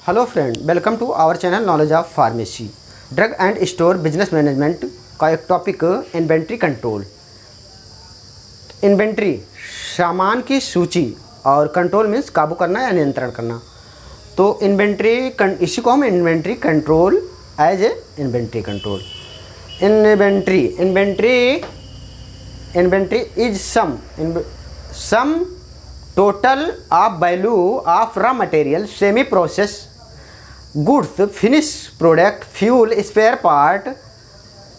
Hello friend, welcome to our channel knowledge of pharmacy. Drug and store business management का एक topic inventory control. Inventory सामान की सूची और कंट्रोल मीन्स काबू करना या नियंत्रण करना। तो इन्वेंट्री इसी को हम inventory control as a inventory control. Inventory is sum total of value of raw material, semi process goods, finish product, fuel, spare part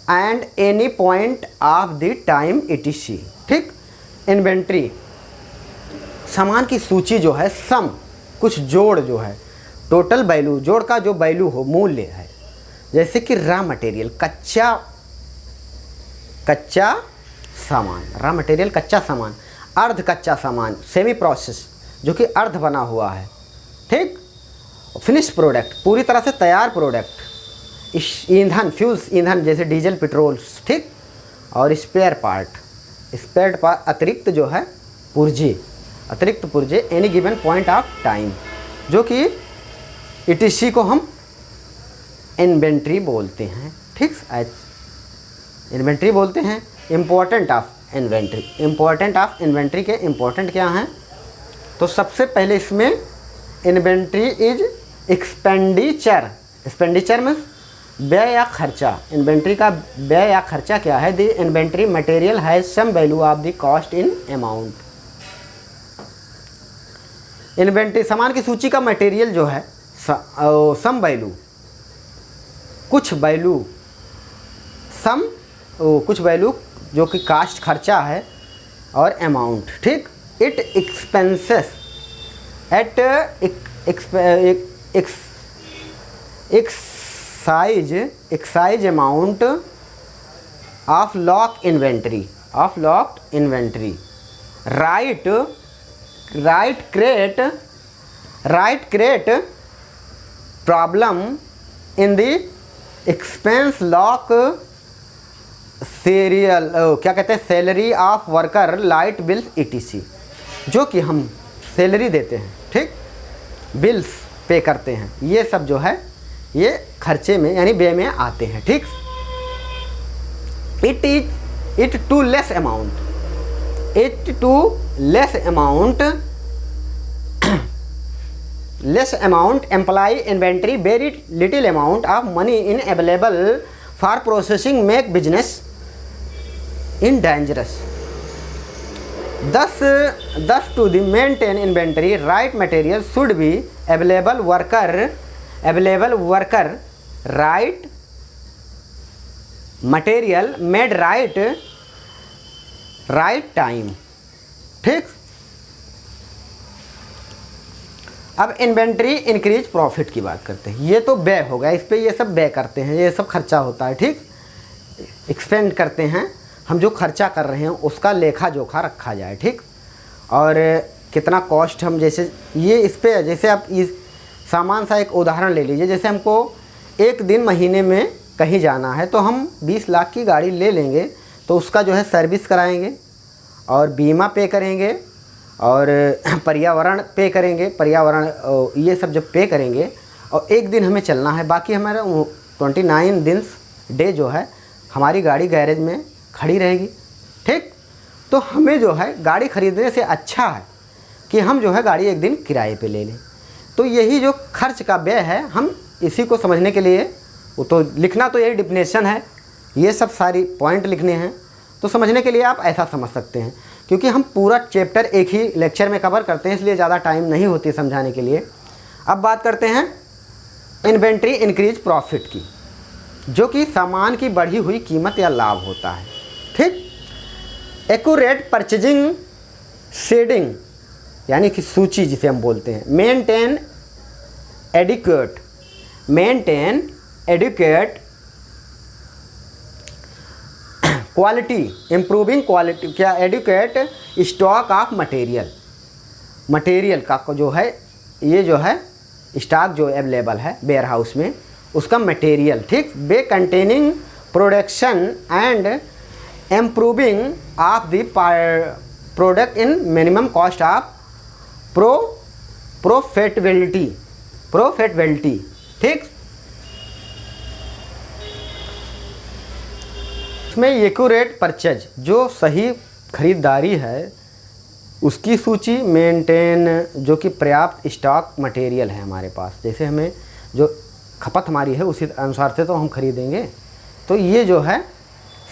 and any point of the time etc। ठीक, inventory सामान की सूची जो है, सम कुछ जोड़ जो है, टोटल वैल्यू जोड़ का जो वैल्यू हो, मूल्य है। जैसे कि रॉ मटेरियल कच्चा सामान, रॉ मटेरियल कच्चा सामान, अर्ध कच्चा सामान सेमी प्रोसेस जो कि अर्ध बना हुआ है। ठीक, फिनिश प्रोडक्ट पूरी तरह से तैयार प्रोडक्ट, ईंधन फ्यूल्स, ईंधन जैसे डीजल पेट्रोल। ठीक, और स्पेयर पार्ट अतिरिक्त जो है अतिरिक्त पुर्जे any given point of time, जो कि etc को हम इन्वेंट्री बोलते हैं। ठीक, इन्वेंट्री बोलते हैं। इम्पोर्टेंट ऑफ इन्वेंट्री के इम्पोर्टेंट क्या हैं? तो सबसे पहले इसमें इन्वेंट्री इज एक्सपेंडिचर में व्यय या खर्चा। इन्वेंट्री का व्यय या खर्चा क्या है? The inventory material has sum value of the cost in amount. Inventory सामान की सूची का मटेरियल जो है सम वैल्यू, कुछ वैल्यू जो कि कास्ट खर्चा है और अमाउंट। ठीक, it expenses at excise amount of lock inventory right create problem in the expense lock serial क्या कहते हैं, salary of worker, light bills etc, जो कि हम सैलरी देते हैं। ठीक, बिल्स पे करते हैं, ये सब जो है ये खर्चे में यानी व्यय में आते हैं। ठीक, it to less amount employ inventory very little amount of money in available for processing make business in dangerous. Thus to the maintain inventory, right material should be available worker, right material made right time। ठीक, अब inventory increase profit की बात करते हैं। ये तो व्यय हो गया, इस पे ये सब व्यय करते हैं, ये सब खर्चा होता है। ठीक, एक्सपेंड करते हैं, हम जो खर्चा कर रहे हैं उसका लेखा जोखा रखा जाए। ठीक, और कितना कॉस्ट हम, जैसे ये इस पे, जैसे आप इस सामान सा एक उदाहरण ले लीजिए। जैसे हमको एक दिन महीने में कहीं जाना है तो हम 20 लाख की गाड़ी ले लेंगे, तो उसका जो है सर्विस कराएंगे और बीमा पे करेंगे और पर्यावरण पे करेंगे, ये सब जब पे करेंगे और एक दिन हमें चलना है, बाकी हमारा 29 दिन डे जो है हमारी गाड़ी गैरेज में खड़ी रहेगी। ठीक, तो हमें जो है गाड़ी खरीदने से अच्छा है कि हम जो है गाड़ी एक दिन किराए पे ले लें। तो यही जो खर्च का व्यय है, हम इसी को समझने के लिए, वो तो लिखना तो यही डिफिनेशन है, ये सब सारी पॉइंट लिखने हैं, तो समझने के लिए आप ऐसा समझ सकते हैं। क्योंकि हम पूरा चैप्टर एक ही लेक्चर में कवर करते हैं, इसलिए ज़्यादा टाइम नहीं होती समझाने के लिए। अब बात करते हैं इन्वेंट्री इंक्रीज प्रॉफिट की, जो कि सामान की बढ़ी हुई कीमत या लाभ होता है। ठीक, एक्यूरेट परचेजिंग शेडिंग यानी कि सूची जिसे हम बोलते हैं। Maintain adequate quality, improving quality, क्या एडुकेट स्टॉक ऑफ मटेरियल का जो है, ये जो है स्टॉक जो अवेलेबल है वेयर हाउस में, उसका मटेरियल। ठीक, by containing production and improving of the product in minimum cost of profitability profitability. ठीक, इसमें एक्यूरेट परचेज, जो सही खरीदारी है उसकी सूची, मेंटेन, जो कि पर्याप्त स्टॉक मटेरियल है हमारे पास, जैसे हमें जो खपत हमारी है उसी अनुसार से तो हम खरीदेंगे। तो ये जो है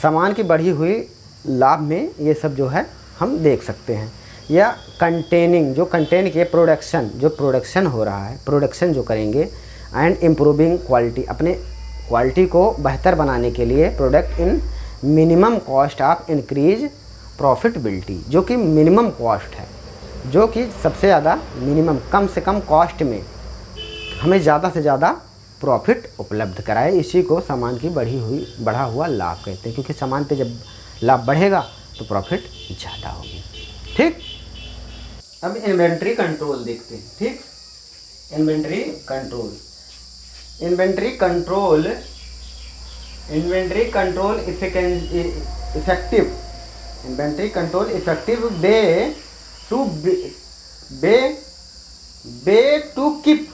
सामान की बढ़ी हुई लाभ में ये सब जो है हम देख सकते हैं। या कंटेनिंग, जो कंटेन के प्रोडक्शन, जो प्रोडक्शन हो रहा है, प्रोडक्शन जो करेंगे, एंड इम्प्रूविंग क्वालिटी, अपने क्वालिटी को बेहतर बनाने के लिए, product in minimum cost of increase profitability, जो कि मिनिमम कॉस्ट है, जो कि सबसे ज़्यादा मिनिमम, कम से कम कॉस्ट में हमें ज़्यादा से ज़्यादा प्रॉफिट उपलब्ध कराए। इसी को सामान की बढ़ा हुआ लाभ कहते हैं, क्योंकि सामान पे जब लाभ बढ़ेगा तो प्रॉफिट ज़्यादा होगी। ठीक, अब इन्वेंट्री कंट्रोल देखते हैं। ठीक, inventory control, inventory control effective, inventory control effective way to keep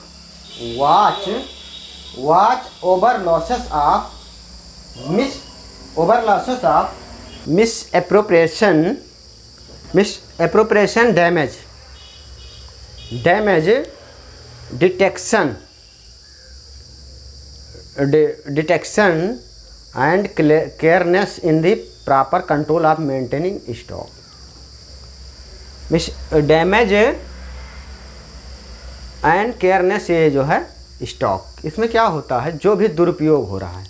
watch over losses of misappropriation, damage detection and carelessness in the proper control of maintaining stock। Damage and careness, ये जो है stock, इसमें क्या होता है, जो भी दुरुपयोग हो रहा है,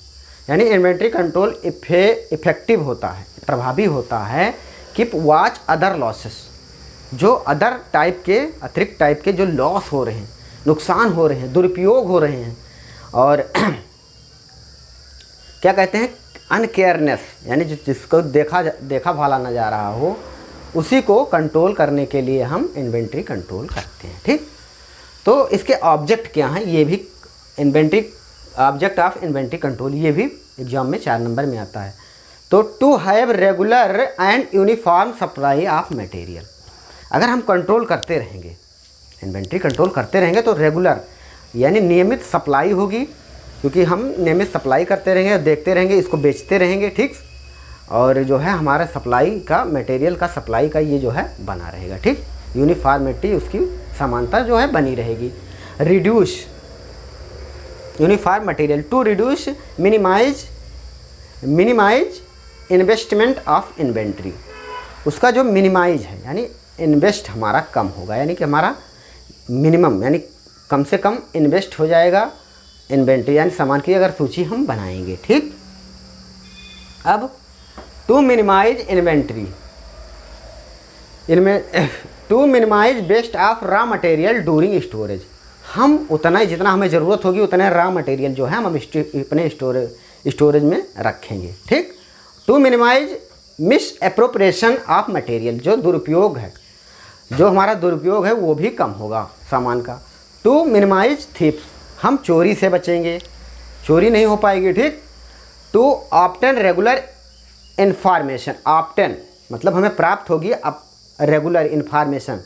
यानी इन्वेंट्री कंट्रोल इफेक्टिव होता है, प्रभावी होता है। कीप वॉच अदर लॉसेस, जो अदर टाइप के, अतिरिक्त टाइप के जो लॉस हो रहे हैं, नुकसान हो रहे हैं, दुरुपयोग हो रहे हैं, और क्या कहते हैं, अनकेयरनेस, यानी जिसको देखा भाला न जा रहा हो, उसी को कंट्रोल करने के लिए हम इन्वेंट्री कंट्रोल करते हैं। ठीक, तो इसके ऑब्जेक्ट क्या हैं, ये भी inventory, object of inventory control, ये भी एग्जाम में 4 नंबर में आता है। तो to have regular and uniform supply of material, अगर हम कंट्रोल करते रहेंगे, इन्वेंट्री कंट्रोल करते रहेंगे, तो रेगुलर यानी नियमित सप्लाई होगी, क्योंकि हम नियमित सप्लाई करते रहेंगे, देखते रहेंगे, इसको बेचते रहेंगे। ठीक, और जो है हमारा सप्लाई का, मटेरियल का सप्लाई का ये जो है बना रहेगा। ठीक, यूनिफॉर्मिटी, उसकी समानता जो है बनी रहेगी। Reduce uniform material to reduce minimise investment of inventory, उसका जो मिनिमाइज है, यानी इन्वेस्ट हमारा कम होगा, यानी कि हमारा मिनिमम, यानी कम से कम इन्वेस्ट हो जाएगा इन्वेंट्री, यानी सामान की अगर सूची हम बनाएंगे। ठीक, अब टू मिनिमाइज इन्वेंट्री, इनमें to minimise waste of raw material during storage, हम उतना ही, जितना हमें ज़रूरत होगी उतना रॉ मटेरियल जो है हम अपने स्टोरेज में रखेंगे। ठीक, to minimise misappropriation of material, जो दुरुपयोग है, जो हमारा दुरुपयोग है वो भी कम होगा सामान का। टू मिनिमाइज थीफ्स, हम चोरी से बचेंगे, चोरी नहीं हो पाएगी। ठीक, to obtain regular information, obtain मतलब हमें प्राप्त होगी, अब रेगुलर इन्फॉर्मेशन,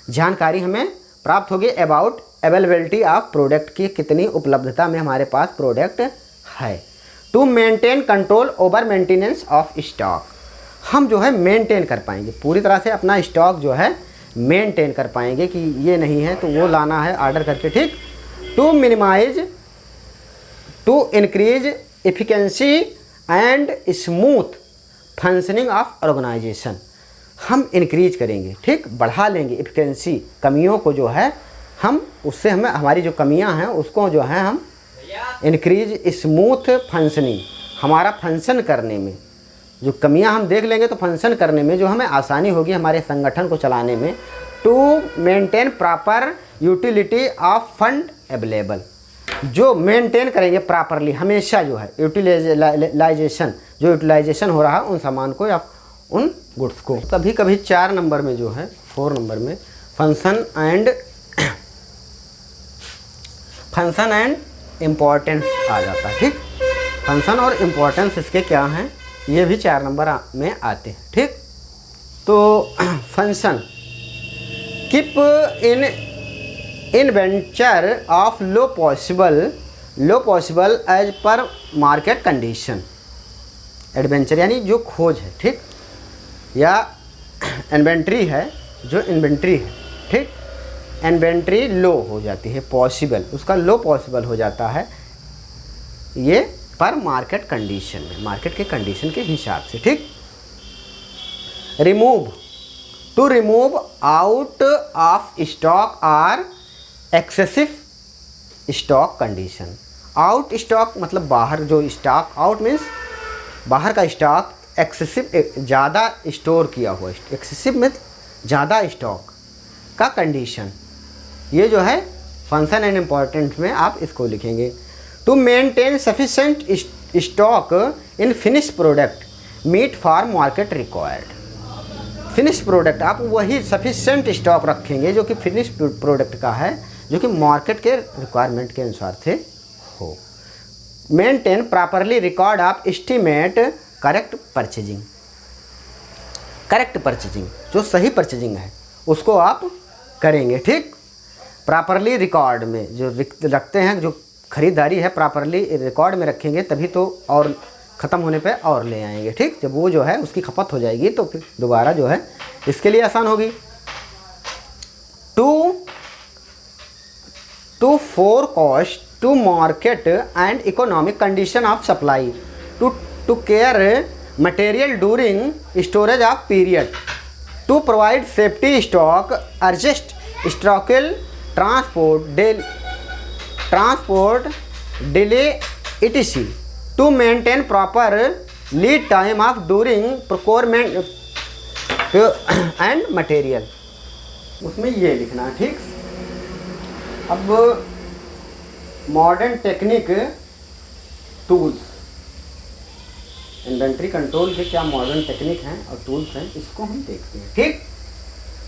जानकारी हमें प्राप्त होगी अबाउट अवेलेबिलिटी ऑफ प्रोडक्ट की, कितनी उपलब्धता में हमारे पास प्रोडक्ट है। To maintain control over maintenance of stock, हम जो है मेंटेन कर पाएंगे, पूरी तरह से अपना स्टॉक जो है मेंटेन कर पाएंगे कि ये नहीं है तो वो लाना है ऑर्डर करके। ठीक, to minimise, to increase efficiency and smooth functioning of organisation, हम इंक्रीज करेंगे। ठीक, बढ़ा लेंगे एफिशिएंसी, कमियों को जो है हम, उससे हमें हमारी जो कमियां हैं उसको जो है हम इंक्रीज स्मूथ फंक्शनिंग, हमारा फंक्शन करने में जो कमियां हम देख लेंगे तो फंक्शन करने में जो हमें आसानी होगी हमारे संगठन को चलाने में। To maintain proper utility of fund available, जो मेंटेन करेंगे प्रॉपरली हमेशा जो है यूटिलाइजेशन, जो यूटिलाइजेशन हो रहा है उन सामान को या उन गुड्स को। कभी कभी 4 नंबर में जो है 4 नंबर में फंक्शन एंड इम्पोर्टेंस आ जाता है। ठीक, फंक्शन और इम्पोर्टेंस इसके क्या हैं ये भी 4 नंबर में आते हैं। ठीक, तो function keep in inventory of low possible as per market condition. Adventure यानी जो खोज है, ठीक, या इन्वेंट्री है, जो इन्वेंट्री है, ठीक, इन्वेंट्री लो हो जाती है, पॉसिबल उसका लो पॉसिबल हो जाता है, ये पर मार्केट कंडीशन में, मार्केट के कंडीशन के हिसाब से, ठीक। Remove, to remove out of stock or excessive stock condition. Out stock मतलब बाहर, जो स्टॉक, आउट मीन्स बाहर का स्टॉक, एक्सेसिव ज़्यादा स्टोर किया हुआ, एक्सेसिव में ज़्यादा स्टॉक का कंडीशन, ये जो है फंक्शन एंड इम्पॉर्टेंट में आप इसको लिखेंगे। To maintain sufficient stock in finish product meet for market required. Finish product आप वही सफिशेंट स्टॉक रखेंगे जो कि फिनिश प्रोडक्ट का है, जो कि मार्केट के रिक्वायरमेंट के अनुसार से हो। Maintain properly record of estimate correct purchasing. Correct purchasing, जो सही परचेजिंग है उसको आप करेंगे, ठीक। प्रॉपरली रिकॉर्ड में जो रखते हैं, जो खरीदारी है प्रॉपरली रिकॉर्ड में रखेंगे तभी तो, और ख़त्म होने पे और ले आएंगे, ठीक। जब वो जो है उसकी खपत हो जाएगी तो फिर दोबारा जो है इसके लिए आसान होगी। To forecast to market and economic condition of supply, to care material during storage of period, to provide safety stock, adjust स्टॉकिल transport delay etc, to maintain proper lead time of during procurement and material, उसमें ये लिखना है, ठीक। अब modern technique tools, inventory control के क्या modern technique हैं और टूल्स हैं, इसको हम देखते हैं, ठीक।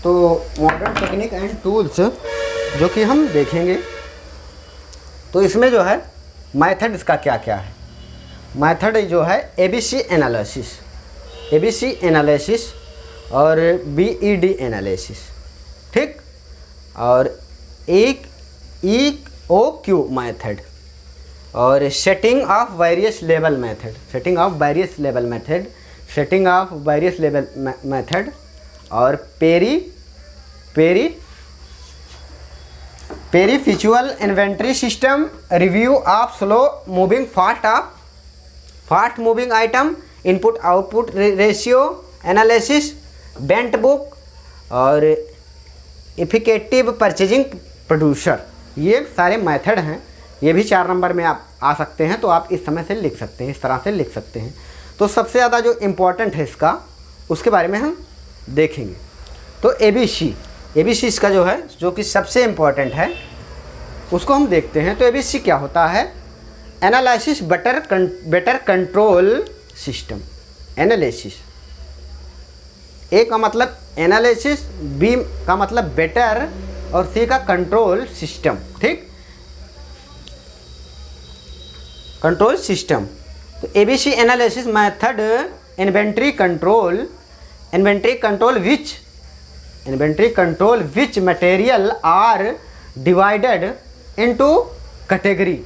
तो मॉडर्न टेक्निक एंड टूल्स जो कि हम देखेंगे, तो इसमें जो है मेथड इसका क्या क्या है। मेथड जो है ABC एनालिसिस और BED एनालिसिस, ठीक, और एक EOQ मेथड और setting of various level method और perpetual inventory system, review of slow moving fast moving item, input output ratio analysis, bin book और इफिकेटिव परचेजिंग प्रोड्यूसर, ये सारे मेथड हैं। ये भी 4 नंबर में आप आ सकते हैं, तो आप इस समय से लिख सकते हैं, इस तरह से लिख सकते हैं। तो सबसे ज़्यादा जो इम्पोर्टेंट है इसका, उसके बारे में हम देखेंगे। तो ABC इसका जो है, जो कि सबसे इम्पोर्टेंट है, उसको हम देखते हैं। तो ABC क्या होता है? Analysis better control system. Analysis, A का मतलब एनालिसिस, बी का मतलब बेटर और सी का कंट्रोल सिस्टम, ठीक, कंट्रोल सिस्टम। तो ABC analysis method inventory control which material are divided into category.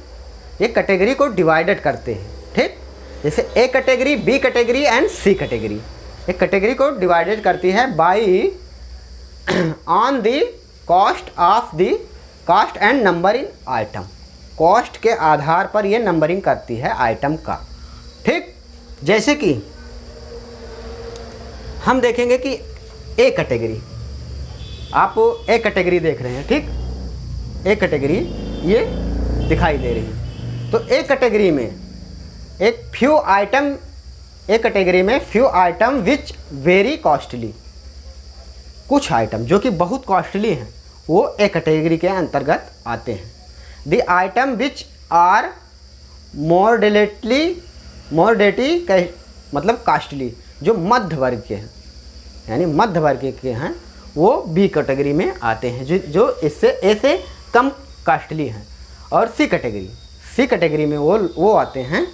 ये कैटेगरी को डिवाइडेड करते हैं, ठीक, जैसे A category, B category and C category. एक कैटेगरी को डिवाइडेड करती है by on the cost and number in item. Cost के आधार पर ये नंबरिंग करती है आइटम का, ठीक। जैसे कि हम देखेंगे कि ए कैटेगरी, आप ए कैटेगरी देख रहे हैं, ठीक, ए कैटेगरी ये दिखाई दे रही है। तो ए कैटेगरी में एक few item which very costly, कुछ आइटम जो कि बहुत कॉस्टली हैं वो ए कैटेगरी के अंतर्गत आते हैं। The item which are moderately मतलब कॉस्टली, जो मध्य वर्ग के हैं, यानी मध्य वर्ग के हैं, वो बी कैटेगरी में आते हैं, जो इससे ए से कम कॉस्टली हैं। और सी कैटेगरी में वो आते हैं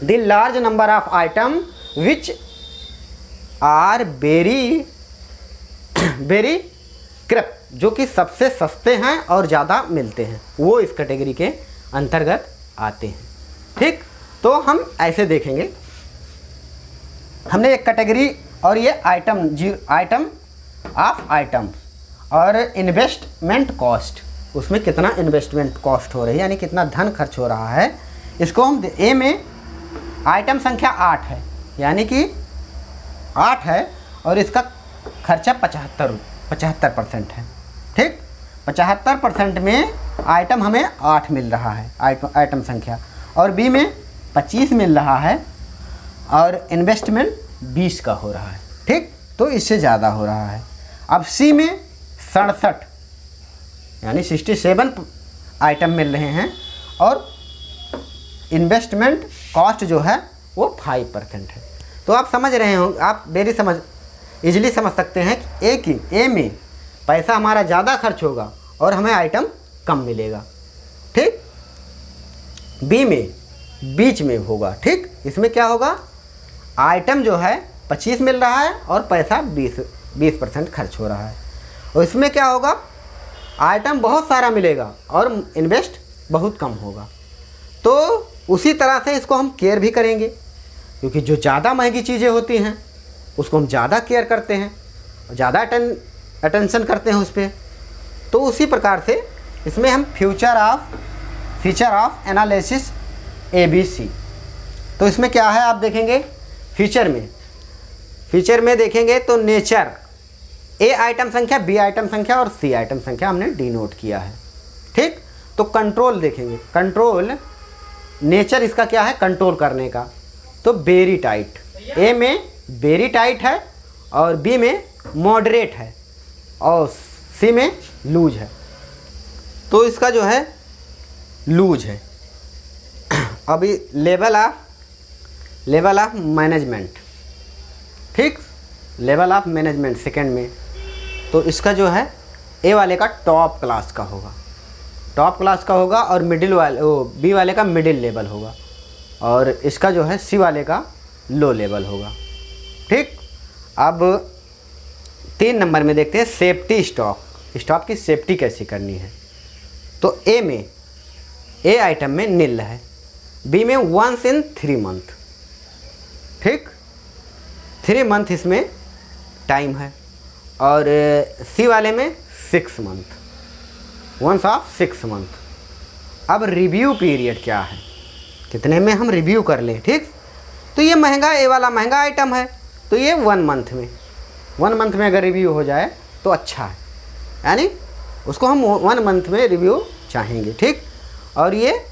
the large number of item which are very जो कि सबसे सस्ते हैं और ज़्यादा मिलते हैं, वो इस कैटेगरी के अंतर्गत आते हैं। ठीक, तो हम ऐसे देखेंगे, हमने एक कैटेगरी और ये आइटम ऑफ आइटम और इन्वेस्टमेंट कॉस्ट, उसमें कितना इन्वेस्टमेंट कॉस्ट हो रही है यानी कितना धन खर्च हो रहा है, इसको हम ए में आइटम संख्या 8 है यानी कि 8 है और इसका खर्चा 75% है। ठीक, 75% में आइटम हमें 8 मिल रहा है आइटम संख्या, और बी में 25 मिल रहा है और इन्वेस्टमेंट 20 का हो रहा है। ठीक, तो इससे ज़्यादा हो रहा है। अब सी में 67 यानी 67 आइटम मिल रहे हैं और इन्वेस्टमेंट कॉस्ट जो है वो 5% है। तो आप समझ रहे हो, आप इजीली समझ सकते हैं कि ए में पैसा हमारा ज़्यादा खर्च होगा और हमें आइटम कम मिलेगा। ठीक, बी में बीच में होगा। ठीक, इसमें क्या होगा, आइटम जो है 25 मिल रहा है और पैसा 20% खर्च हो रहा है, और इसमें क्या होगा, आइटम बहुत सारा मिलेगा और इन्वेस्ट बहुत कम होगा। तो उसी तरह से इसको हम केयर भी करेंगे, क्योंकि जो ज़्यादा महंगी चीज़ें होती हैं उसको हम ज़्यादा केयर करते हैं, ज़्यादा अटेंशन करते हैं उस पर। तो उसी प्रकार से इसमें हम फीचर ऑफ एनालिसिस ABC, तो इसमें क्या है आप देखेंगे, फीचर में देखेंगे तो नेचर, ए आइटम संख्या, बी आइटम संख्या और सी आइटम संख्या हमने डिनोट किया है। ठीक, तो कंट्रोल देखेंगे, कंट्रोल नेचर इसका क्या है, कंट्रोल करने का, तो वेरी टाइट, ए में वेरी टाइट है और बी में मॉडरेट है और सी में लूज है, तो इसका जो है लूज है। अभी लेवल ऑफ मैनेजमेंट, ठीक, लेवल ऑफ मैनेजमेंट सेकंड में, तो इसका जो है ए वाले का टॉप क्लास का होगा और बी वाले का मिडिल लेवल होगा और इसका जो है सी वाले का लो लेवल होगा। ठीक, अब 3 नंबर में देखते हैं सेफ्टी स्टॉक की सेफ्टी कैसे करनी है। तो ए आइटम में नील है, बी में 1 in 3 month, ठीक, 3 month इसमें टाइम है, और सी वाले में 6 month, 1 of 6 month। अब रिव्यू पीरियड क्या है, कितने में हम रिव्यू कर लें। ठीक, तो ये ए वाला महंगा आइटम है, तो ये 1 month में अगर रिव्यू हो जाए तो अच्छा है, यानी उसको हम 1 month में रिव्यू चाहेंगे। ठीक, और ये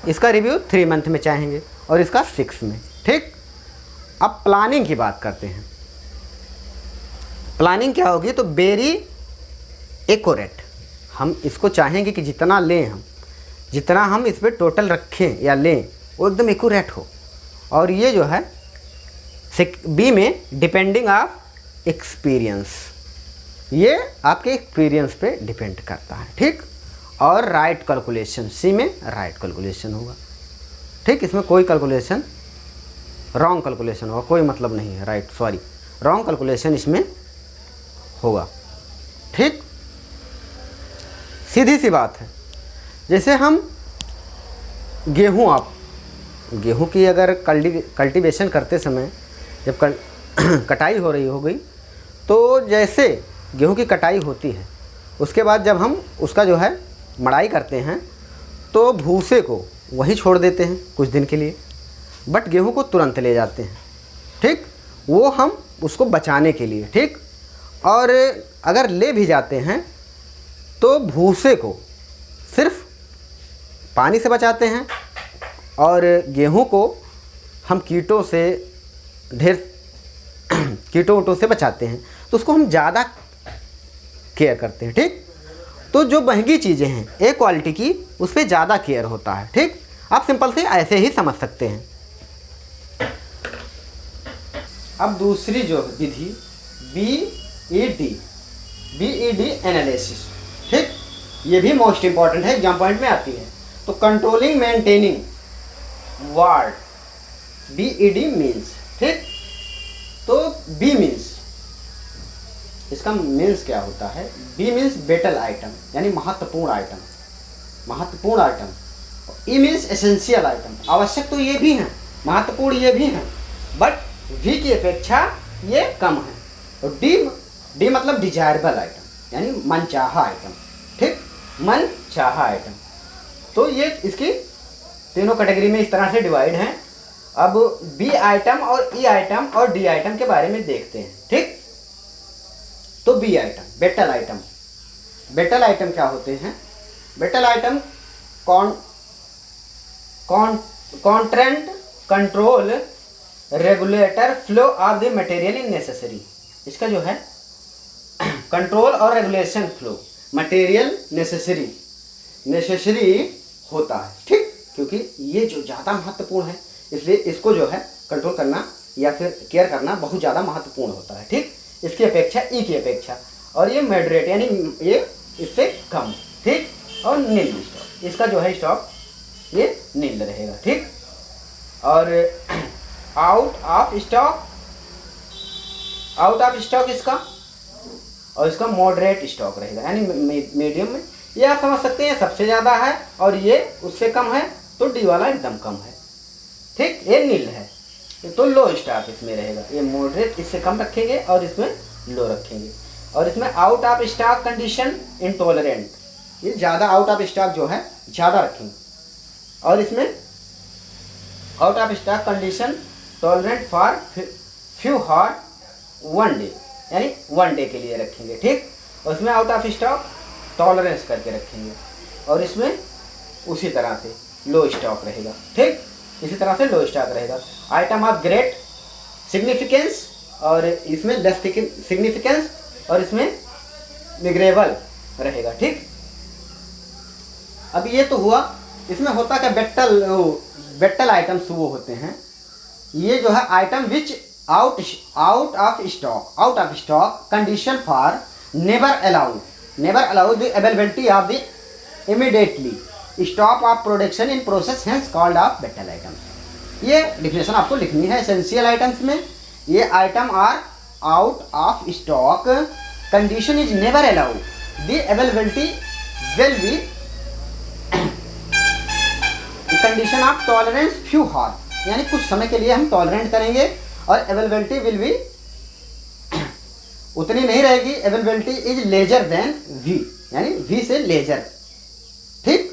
इसका रिव्यू 3 month में चाहेंगे और इसका 6 में। ठीक, अब प्लानिंग की बात करते हैं। प्लानिंग क्या होगी, तो वेरी एक्यूरेट, हम इसको चाहेंगे कि जितना हम इस पर टोटल रखें या लें वो एकदम एक्यूरेट हो, और ये जो है बी में डिपेंडिंग ऑफ एक्सपीरियंस, ये आपके एक्सपीरियंस पे डिपेंड करता है। ठीक, और राइट कैलकुलेशन, सी में राइट कैलकुलेशन होगा। ठीक, इसमें कोई कैलकुलेशन रॉन्ग कैलकुलेशन होगा, कोई मतलब नहीं है, रॉन्ग कैलकुलेशन इसमें होगा। ठीक, सीधी सी बात है, जैसे हम गेहूं की अगर कल्टीवेशन करते समय जब कटाई हो रही होगी, तो जैसे गेहूं की कटाई होती है उसके बाद जब हम उसका जो है मड़ाई करते हैं तो भूसे को वहीं छोड़ देते हैं कुछ दिन के लिए, बट गेहूं को तुरंत ले जाते हैं। ठीक, वो हम उसको बचाने के लिए। ठीक, और अगर ले भी जाते हैं तो भूसे को सिर्फ पानी से बचाते हैं और गेहूं को हम कीटों से बचाते हैं, तो उसको हम ज़्यादा केयर करते हैं। ठीक, तो जो महंगी चीज़ें हैं ए क्वालिटी की, उस पर ज़्यादा केयर होता है। ठीक, आप सिंपल से ऐसे ही समझ सकते हैं। अब दूसरी जो विधि BED एनालिसिस, ठीक, ये भी मोस्ट इंपॉर्टेंट है, एग्जाम पॉइंट में आती है। तो controlling maintaining word BED means, ठीक, तो बी मीन्स इसका मीन्स क्या होता है? बी मीन्स बेटल आइटम, यानी महत्वपूर्ण आइटम, महत्वपूर्ण item. E means essential item, आवश्यक तो ये भी हैं, महत्वपूर्ण ये भी हैं, बट वी की अपेक्षा ये कम है। और डी मतलब डिजायरेबल आइटम, यानी मनचाहा आइटम, ठीक, मन चाहा आइटम। तो ये इसकी तीनों कैटेगरी में इस तरह से डिवाइड हैं। अब बी आइटम और ई आइटम और डी आइटम के बारे में देखते हैं, ठीक। तो B item, vital item. Vital item क्या होते हैं? Vital item constraint, control, regulator, flow of the material in necessary. इसका जो है कंट्रोल और रेगुलेशन, फ्लो, मटेरियल नेसेसरी होता है, ठीक। क्योंकि ये जो ज़्यादा महत्वपूर्ण है, इसलिए इसको जो है कंट्रोल करना या फिर केयर करना बहुत ज़्यादा महत्वपूर्ण होता है, ठीक। इसकी अपेक्षा, ई की अपेक्षा। और ये मॉडरेट, यानी ये इससे कम, ठीक। और निम्न स्टॉक, इसका जो है स्टॉक ये निम्न रहेगा, ठीक। और आउट ऑफ स्टॉक इसका, और इसका मॉडरेट स्टॉक रहेगा, यानी मीडियम में। ये आप समझ सकते हैं सबसे ज़्यादा है और ये उससे कम है, तो डी वाला एकदम कम है, ठीक। ये नील है तो लो स्टॉक इसमें रहेगा। ये मॉडरेट इससे कम रखेंगे और इसमें लो रखेंगे। और इसमें out of stock condition intolerant, ये ज़्यादा आउट ऑफ स्टॉक जो है ज़्यादा रखेंगे। और इसमें out of stock condition tolerant for few hour 1 day, यानी 1 डे के लिए रखेंगे, ठीक। और इसमें आउट ऑफ स्टॉक टॉलरेंस करके रखेंगे। और इसमें उसी तरह से लो स्टॉक रहेगा, ठीक। इसी तरह से लो स्टॉक रहेगा। आइटम ऑफ ग्रेट सिग्निफिकेंस, और इसमें लेस सिग्निफिकेंस, और इसमें निग्रेबल रहेगा, ठीक। अब ये तो हुआ। इसमें होता क्या, बेटल आइटम्स वो होते हैं, ये जो है item which out of stock condition for never allow the availability of the immediately stop of production in process, hence called of vital items. ये डिफिनेशन आपको लिखनी है। एसेंशियल आइटम्स में ये item are out of stock, condition is never allow, the availability will be condition of tolerance few hour, यानी कुछ समय के लिए हम टॉलरेंट करेंगे, और अवेलेबिलिटी विल बी उतनी नहीं रहेगी। Availability is lesser than V, यानी वी से लेजर, ठीक।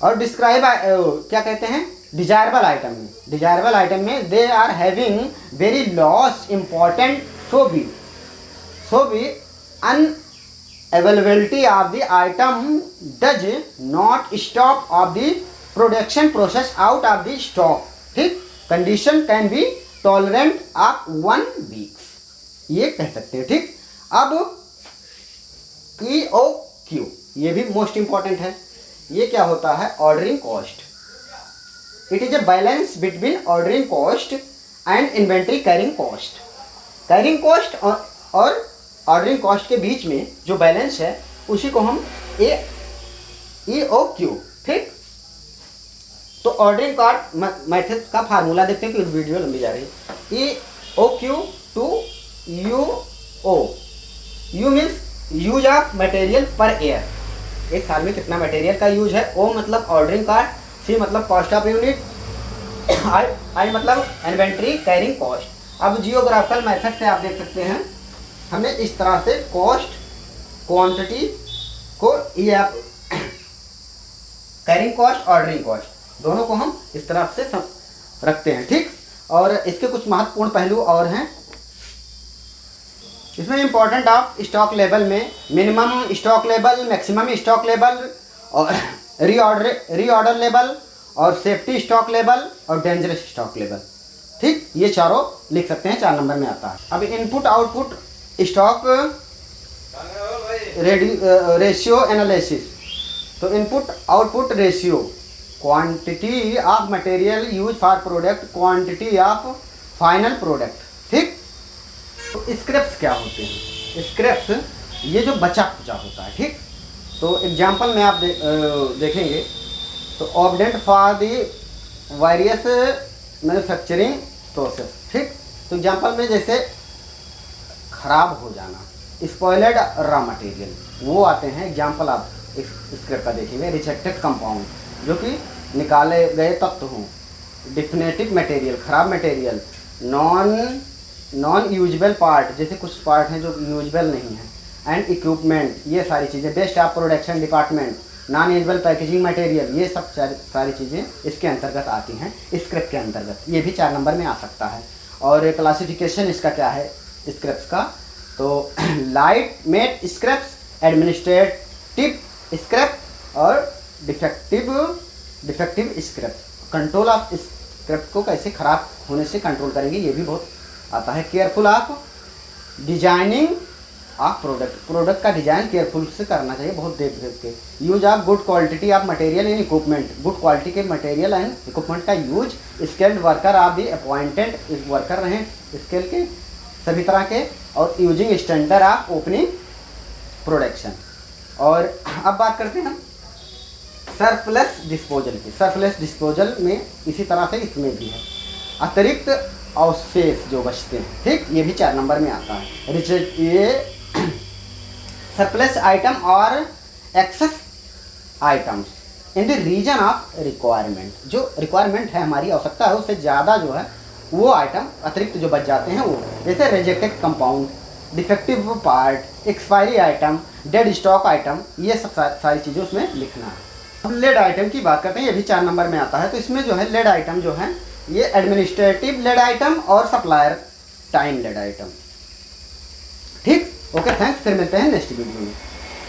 और डिस्क्राइब क्या कहते हैं, डिजायरेबल आइटम में they are having very less important, so be unavailability of the item does not stop of the production process out of the stock, ठीक। Condition can be tolerant of 1 week, ये कह सकते हैं, ठीक। अब EOQ, ये भी मोस्ट इंपॉर्टेंट है। ये क्या होता है, ordering cost. It is a balance between ordering cost and inventory carrying cost. Carrying cost और ऑर्डरिंग कॉस्ट के बीच में जो बैलेंस है उसी को हम EOQ, ठीक। तो ऑर्डरिंग कॉस्ट मेथड का फार्मूला देखते हैं, क्योंकि वीडियो लंबी जा रही है। EOQ to UO, U means use of material per year, एक साल में कितना मटेरियल का यूज है। O मतलब ऑर्डरिंग कॉस्ट, C मतलब कॉस्ट ऑफ यूनिट, I मतलब इन्वेंट्री कैरिंग कॉस्ट। अब जियोग्राफिकल मेथड से आप देख सकते हैं, हमने इस तरह से कॉस्ट, क्वांटिटी को, ये आप कैरिंग कॉस्ट, ऑर्डरिंग कॉस्ट, दोनों को हम इस तरह से रखते हैं, ठीक। और इसके कुछ महत्वपूर्ण पहलू और हैं इसमें। इंपॉर्टेंट ऑफ स्टॉक लेवल में minimum stock level, maximum stock level, और रीऑर्डर लेवल, और सेफ्टी स्टॉक लेवल, और डेंजरस स्टॉक लेवल, ठीक। ये चारों लिख सकते हैं, 4 नंबर में आता है। अब input output stock ratio analysis. तो input output ratio, quantity of material use for product, quantity of final product, ठीक। तो स्क्रैप्स क्या होते हैं, स्क्रैप्स ये जो बचा खुचा होता है, ठीक। तो एग्जांपल में आप देखेंगे तो obtained for the various manufacturing process, ठीक। तो एग्जांपल में जैसे खराब हो जाना। स्पॉइल्ड रॉ मटेरियल वो आते हैं, एग्जाम्पल आप स्क्रिप्ट का देखेंगे, रिजेक्टेड कंपाउंड जो कि निकाले गए तत्व हों, डिफिनेटिव मटेरियल खराब मटेरियल, नॉन यूजेबल पार्ट जैसे कुछ पार्ट हैं जो यूजेबल नहीं है, एंड इक्विपमेंट ये सारी चीज़ें, best of production department, non usable packaging material, ये सब सारी चीज़ें इसके अंतर्गत आती हैं स्क्रिप्ट के अंतर्गत। ये भी 4 नंबर में आ सकता है। और क्लासिफिकेशन इसका क्या है स्क्रिप्ट का, तो legitimate script, administrative script और defective script. Control of script को कैसे ख़राब होने से कंट्रोल करेंगे ये भी बहुत आता है। Careful of designing of product का डिजाइन केयरफुल से करना चाहिए, बहुत देख के। Use of good quality of material and equipment, good quality के मटेरियल एंड इक्विपमेंट का यूज। स्किल्ड वर्कर आप भी अपॉइंटेड वर्कर रहें स्किल के सभी तरह के, और using standard of opening production. और अब बात करते हैं हम सरप्लस डिस्पोजल की। सरप्लस डिस्पोजल में इसी तरह से इसमें भी है अतिरिक्त अवशेष जो बचते हैं, ठीक, ये भी 4 नंबर में आता है। ये सरप्लस आइटम और excess items in the reason of requirement, जो रिक्वायरमेंट है हमारी आवश्यकता है उससे ज़्यादा जो है वो आइटम अतिरिक्त जो बच जाते हैं वो, जैसे rejected compound, defective part, expiry item, dead stock item, ये सब सारी चीज़ें उसमें लिखना है। अब लेड आइटम की बात करते हैं, ये भी 4 नंबर में आता है। तो इसमें जो है लेड आइटम जो है ये एडमिनिस्ट्रेटिव लेड आइटम और सप्लायर टाइम लेड आइटम, ठीक। ओके, थैंक्स, फिर मिलते हैं नेक्स्ट वीडियो में।